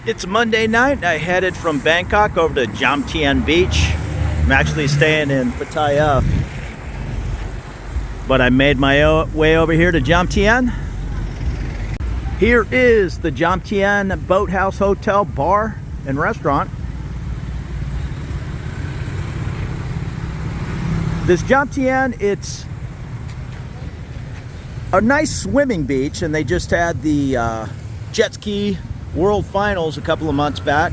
It's Monday night. I headed from Bangkok over to Jomtien Beach. I'm actually staying in Pattaya, but I made my way over here to Jomtien. Here is the Jomtien Boathouse Hotel Bar and Restaurant. This Jomtien, it's a nice swimming beach, and they just had the jet ski World Finals a couple of months back.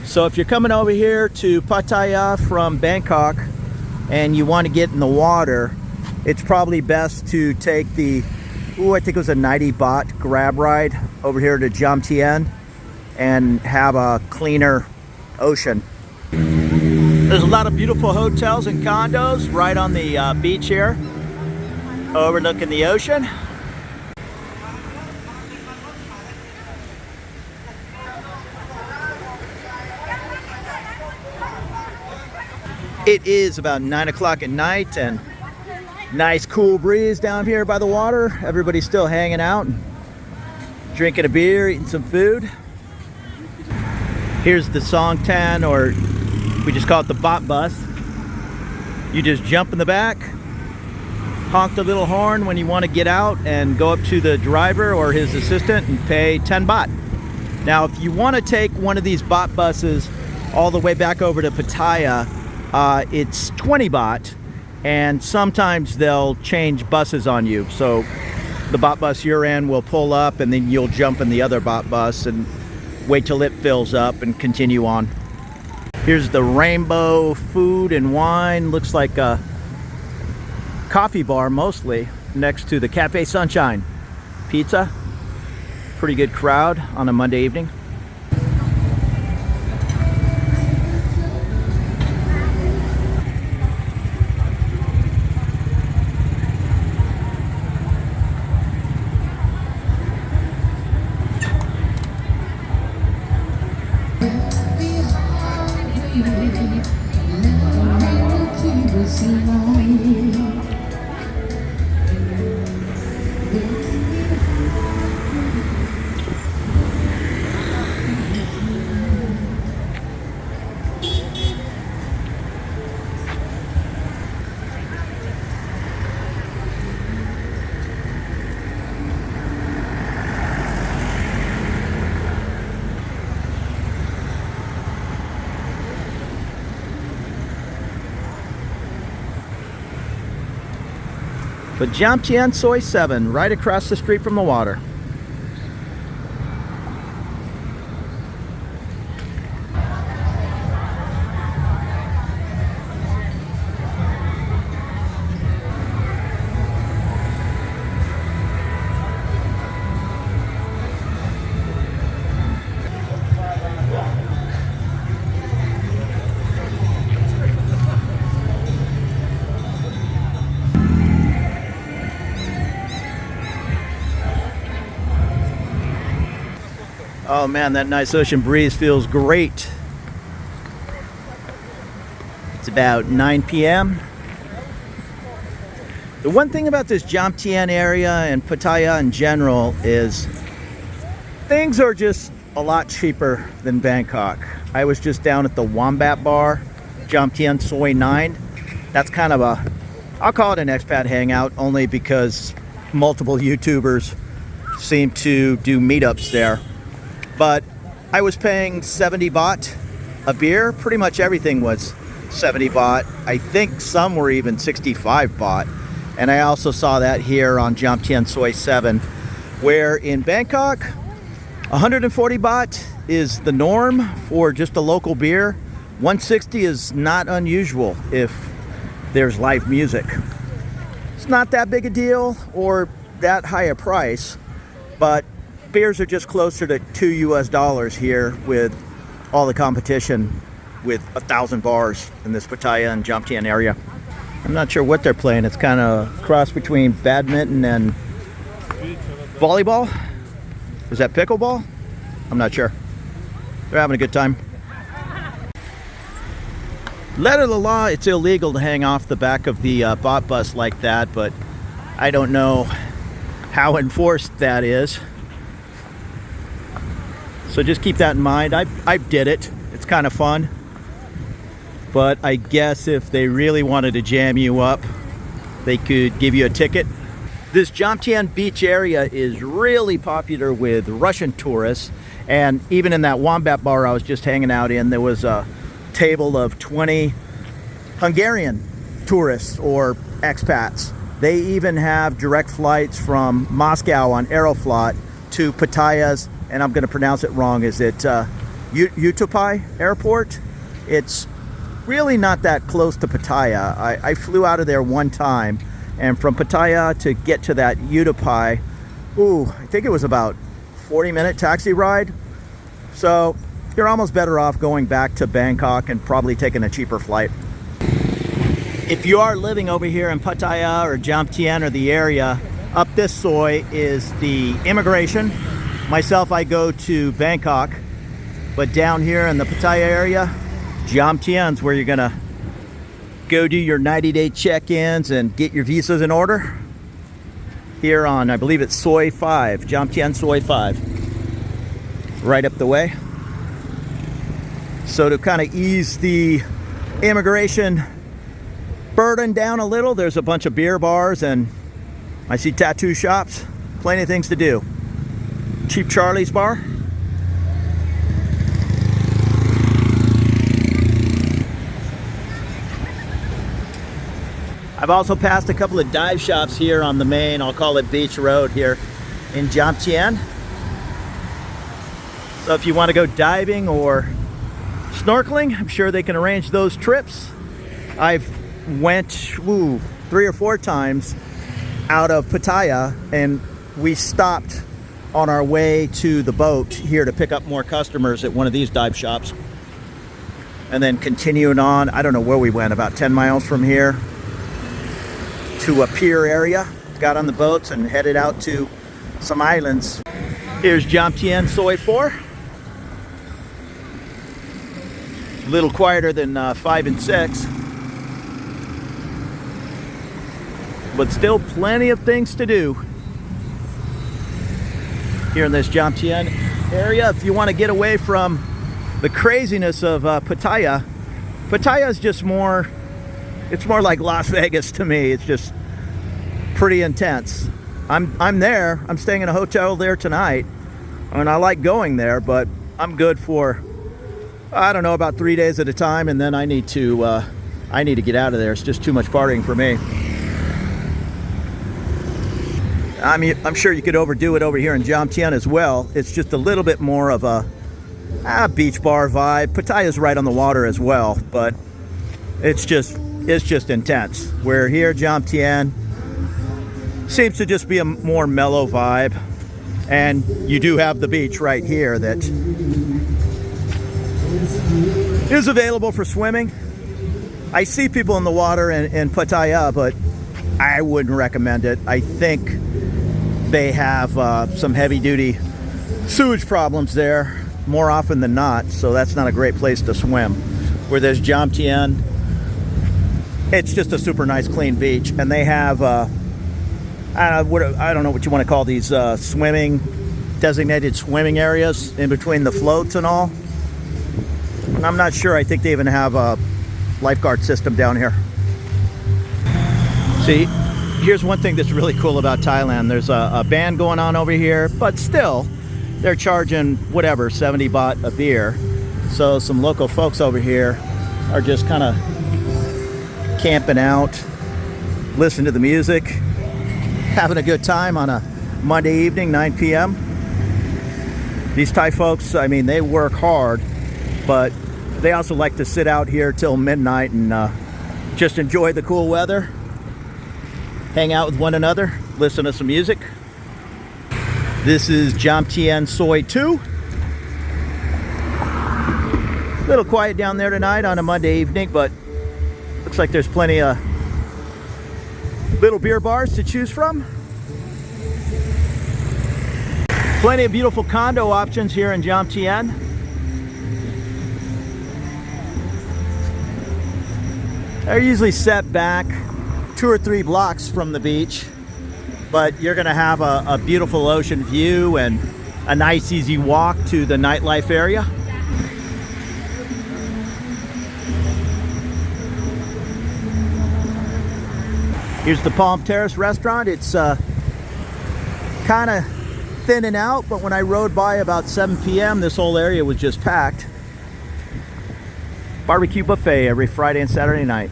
So if you're coming over here to Pattaya from Bangkok and you want to get in the water, it's probably best to take the, I think it was a 90 baht grab ride over here to Jomtien and have a cleaner ocean. There's a lot of beautiful hotels and condos right on the beach here, overlooking the ocean. It is about 9 o'clock at night and nice cool breeze down here by the water. Everybody's still hanging out, drinking a beer, eating some food. Here's the Songtan, or we just call it the bot bus. You just jump in the back, honk the little horn when you want to get out, and go up to the driver or his assistant and pay 10 baht. Now, if you want to take one of these bot buses all the way back over to Pattaya, it's 20 baht, and sometimes they'll change buses on you. So the bot bus you're in will pull up, and then you'll jump in the other bot bus and wait till it fills up and continue on. Here's the Rainbow Food and Wine. Looks like a coffee bar mostly, next to the Cafe Sunshine Pizza. Pretty good crowd on a Monday evening. But Jomtien Soi 7, right across the street from the water. Oh man, that nice ocean breeze feels great. It's about 9 p.m. The one thing about this Jomtien area and Pattaya in general is things are just a lot cheaper than Bangkok. I was just down at the Wombat Bar, Jomtien Soi 9. That's kind of a, I'll call it an expat hangout, only because multiple YouTubers seem to do meetups there. But I was paying 70 baht a beer. Pretty much everything was 70 baht. I think some were even 65 baht. And I also saw that here on Jomtien Soi 7, where in Bangkok, 140 baht is the norm for just a local beer. 160 is not unusual if there's live music. It's not that big a deal or that high a price, but beers are just closer to $2 here with all the competition with 1,000 bars in this Pattaya and Jomtien area. I'm not sure what they're playing. It's kind of a cross between badminton and volleyball. Is that pickleball? I'm not sure. They're having a good time. Letter of the law, it's illegal to hang off the back of the bot bus like that, but I don't know how enforced that is. So just keep that in mind. I did it. It's kind of fun. But I guess if they really wanted to jam you up, they could give you a ticket. This Jomtien beach area is really popular with Russian tourists. And even in that Wombat bar I was just hanging out in, there was a table of 20 Hungarian tourists or expats. They even have direct flights from Moscow on Aeroflot to Pattaya's, and I'm going to pronounce it wrong, is it Utopi Airport? It's really not that close to Pattaya. I flew out of there one time, and from Pattaya to get to that Utopi, I think it was about 40-minute taxi ride. So you're almost better off going back to Bangkok and probably taking a cheaper flight. If you are living over here in Pattaya or Jomtien or the area, up this soi is the immigration. Myself, I go to Bangkok, but down here in the Pattaya area, Jomtien's where you're gonna go do your 90-day check-ins and get your visas in order. Here on, I believe it's Soi 5, Jomtien Soi 5. Right up the way. So to kind of ease the immigration burden down a little, there's a bunch of beer bars and I see tattoo shops. Plenty of things to do. Cheap Charlie's bar. I've also passed a couple of dive shops here on the main, I'll call it Beach Road here in Jomtien. So if you want to go diving or snorkeling, I'm sure they can arrange those trips. I've went 3 or 4 times out of Pattaya, and we stopped on our way to the boat here to pick up more customers at one of these dive shops. And then continuing on, I don't know where we went, about 10 miles from here to a pier area. Got on the boats and headed out to some islands. Here's Jomtien Soi 4. A little quieter than 5 and 6. But still plenty of things to do here in this Jomtien area. If you want to get away from the craziness of Pattaya, Pattaya is just more, it's more like Las Vegas to me. It's just pretty intense. I'm there. I'm staying in a hotel there tonight, and I like going there, but I'm good for, I don't know, about 3 days at a time, and then I need to get out of there. It's just too much partying for me. I mean, I'm sure you could overdo it over here in Jomtien as well. It's just a little bit more of a beach bar vibe. Pattaya's right on the water as well, but it's just intense. Where here, Jomtien seems to just be a more mellow vibe, and you do have the beach right here that is available for swimming. I see people in the water in Pattaya, but I wouldn't recommend it. I think they have some heavy-duty sewage problems there more often than not, so that's not a great place to swim. Where there's Jomtien, it's just a super nice, clean beach, and they have I don't know what you want to call these designated swimming areas in between the floats and all. And I'm not sure. I think they even have a lifeguard system down here. See, here's one thing that's really cool about Thailand. There's a band going on over here, but still, they're charging whatever, 70 baht a beer. So some local folks over here are just kind of camping out, listening to the music, having a good time on a Monday evening, 9 p.m. These Thai folks, I mean, they work hard, but they also like to sit out here till midnight and just enjoy the cool weather, hang out with one another, listen to some music. This is Jomtien Soi 2. A little quiet down there tonight on a Monday evening, but looks like there's plenty of little beer bars to choose from. Plenty of beautiful condo options here in Jomtien. They're usually set back 2 or 3 blocks from the beach, but you're gonna have a beautiful ocean view and a nice easy walk to the Nightlife area. Here's the Palm Terrace restaurant. It's kind of thinning out, but when I rode by about 7 p.m. this whole area was just packed. Barbecue buffet every Friday and Saturday night.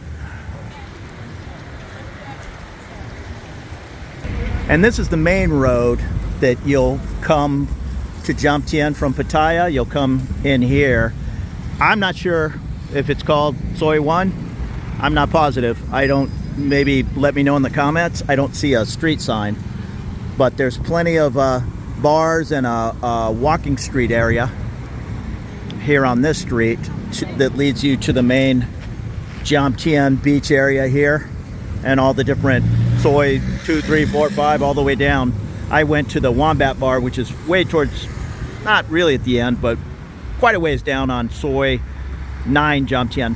And this is the main road that you'll come to Jomtien from Pattaya. You'll come in here. I'm not sure if it's called Soi 1. I'm not positive. I don't, maybe let me know in the comments. I don't see a street sign, but there's plenty of bars and a walking street area here on this street that leads you to the main Jomtien beach area here, and all the different Soi 2, 3, 4, 5, all the way down. I went to the Wombat Bar, which is way towards, not really at the end, but quite a ways down on Soi 9 Jomtien.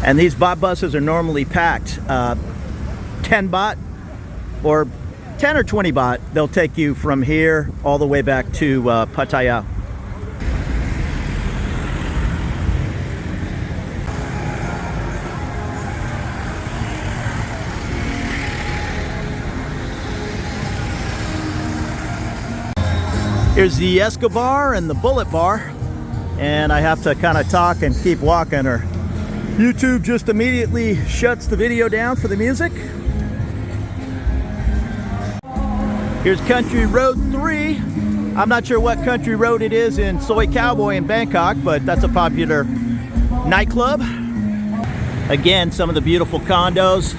And these bot buses are normally packed. 10 baht or 10 or 20 baht, they'll take you from here all the way back to Pattaya. Here's the Escobar and the Bullet Bar, and I have to kind of talk and keep walking, or YouTube just immediately shuts the video down for the music. Here's Country Road 3. I'm not sure what country road it is in Soi Cowboy in Bangkok, but that's a popular nightclub. Again, some of the beautiful condos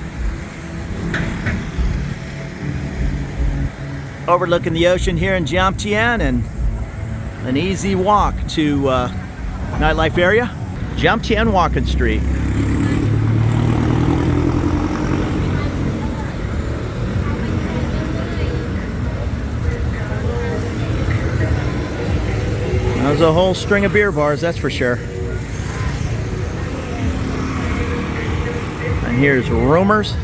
overlooking the ocean here in Jomtien, and an easy walk to Nightlife area. Jomtien Walking Street. There's a whole string of beer bars, that's for sure. And here's Roomers.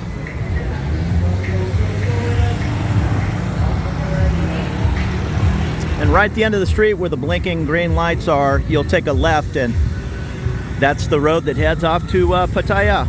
And right at the end of the street where the blinking green lights are, you'll take a left, and that's the road that heads off to Pattaya.